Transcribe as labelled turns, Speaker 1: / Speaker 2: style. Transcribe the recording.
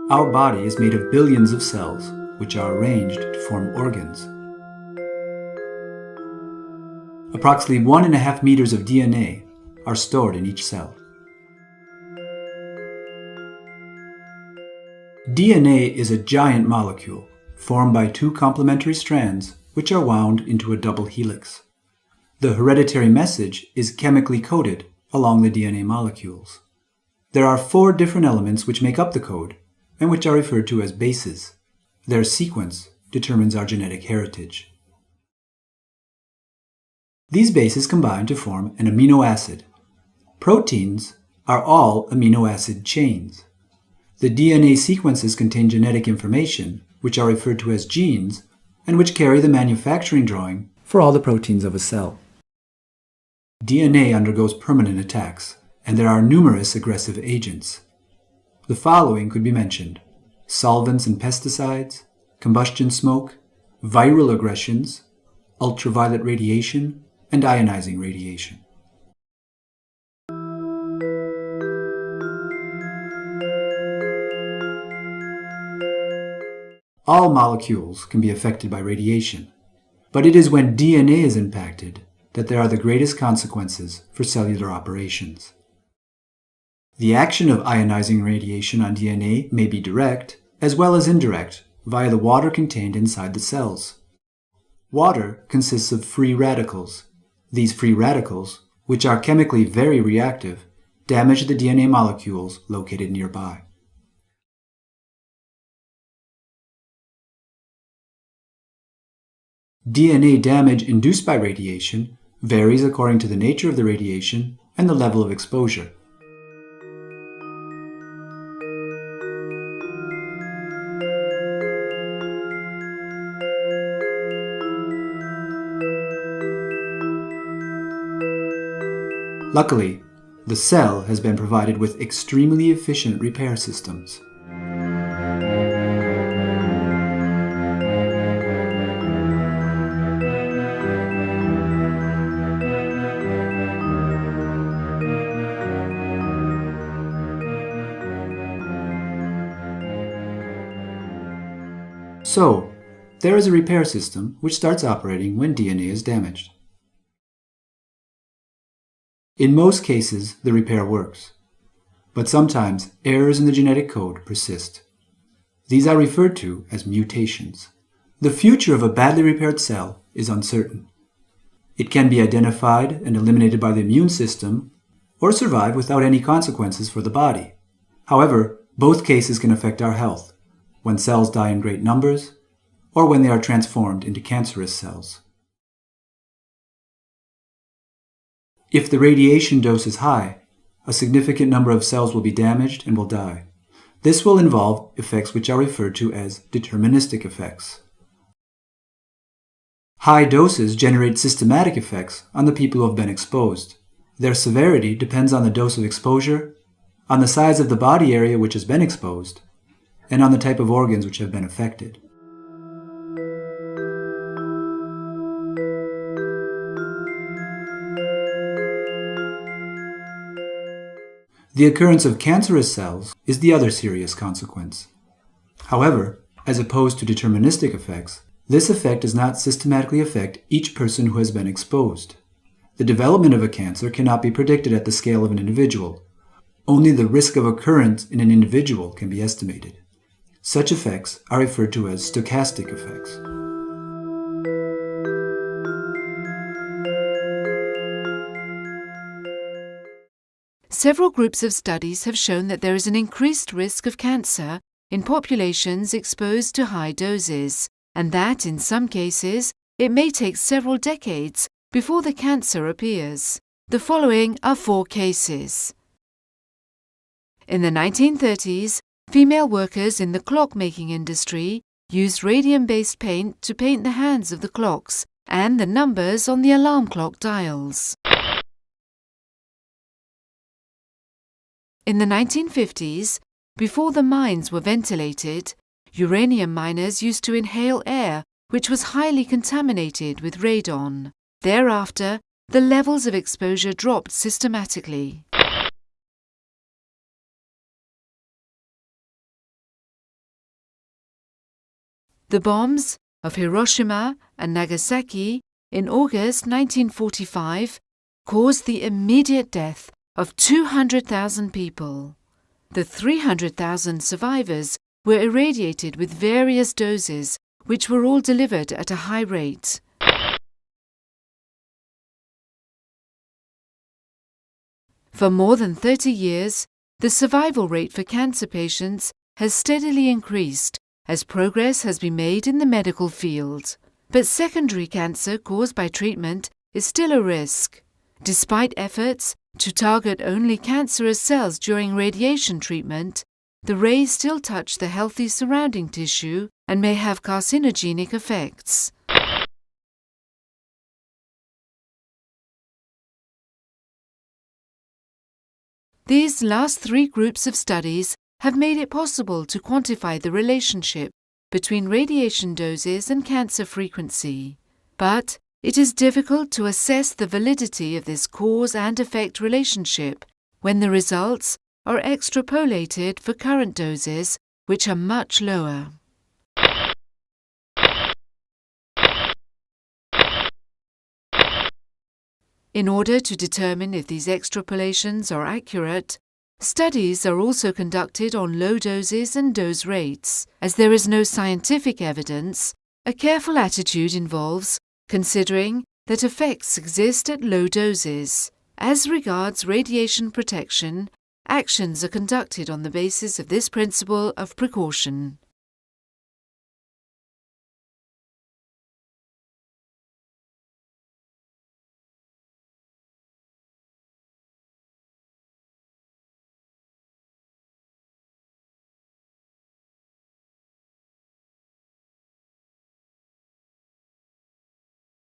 Speaker 1: Our body is made of billions of cells, which are arranged to form organs. Approximately 1.5 meters of DNA are stored in each cell. DNA is a giant molecule formed by two complementary strands which are wound into a double helix. The hereditary message is chemically coded along the DNA molecules. There are 4 different elements which make up the code and which are referred to as bases. Their sequence determines our genetic heritage. These bases combine to form an amino acid. Proteins are all amino acid chains. The DNA sequences contain genetic information, which are referred to as genes, and which carry the manufacturing drawing for all the proteins of a cell. DNA undergoes permanent attacks, and there are numerous aggressive agents. The following could be mentioned: solvents and pesticides, combustion smoke, viral aggressions, ultraviolet radiation, and ionizing radiation. All molecules can be affected by radiation, but it is when DNA is impacted that there are the greatest consequences for cellular operations. The action of ionizing radiation on DNA may be direct, as well as indirect, via the water contained inside the cells. Water consists of free radicals. These free radicals, which are chemically very reactive, damage the DNA molecules located nearby. DNA damage induced by radiation varies according to the nature of the radiation and the level of exposure. Luckily, the cell has been provided with extremely efficient repair systems. So, there is a repair system which starts operating when DNA is damaged. In most cases, the repair works, but sometimes errors in the genetic code persist. These are referred to as mutations. The future of a badly repaired cell is uncertain. It can be identified and eliminated by the immune system, or survive without any consequences for the body. However, both cases can affect our health, when cells die in great numbers, or when they are transformed into cancerous cells. If the radiation dose is high, a significant number of cells will be damaged and will die. This will involve effects which are referred to as deterministic effects. High doses generate systematic effects on the people who have been exposed. Their severity depends on the dose of exposure, on the size of the body area which has been exposed, and on the type of organs which have been affected. The occurrence of cancerous cells is the other serious consequence. However, as opposed to deterministic effects, this effect does not systematically affect each person who has been exposed. The development of a cancer cannot be predicted at the scale of an individual. Only the risk of occurrence in an individual can be estimated. Such effects are referred to as stochastic effects.
Speaker 2: Several groups of studies have shown that there is an increased risk of cancer in populations exposed to high doses, and that, in some cases, it may take several decades before the cancer appears. The following are 4 cases. In the 1930s, female workers in the clock-making industry used radium-based paint to paint the hands of the clocks and the numbers on the alarm clock dials. In the 1950s, before the mines were ventilated, uranium miners used to inhale air which was highly contaminated with radon. Thereafter, the levels of exposure dropped systematically. The bombs of Hiroshima and Nagasaki in August 1945 caused the immediate death of 200,000 people. The 300,000 survivors were irradiated with various doses, which were all delivered at a high rate. For more than 30 years, the survival rate for cancer patients has steadily increased as progress has been made in the medical field. But secondary cancer caused by treatment is still a risk. Despite efforts to target only cancerous cells during radiation treatment, the rays still touch the healthy surrounding tissue and may have carcinogenic effects. These last three groups of studies have made it possible to quantify the relationship between radiation doses and cancer frequency. But it is difficult to assess the validity of this cause and effect relationship when the results are extrapolated for current doses, which are much lower. In order to determine if these extrapolations are accurate, studies are also conducted on low doses and dose rates. As there is no scientific evidence, a careful attitude involves considering that effects exist at low doses. As regards radiation protection, actions are conducted on the basis of this principle of precaution.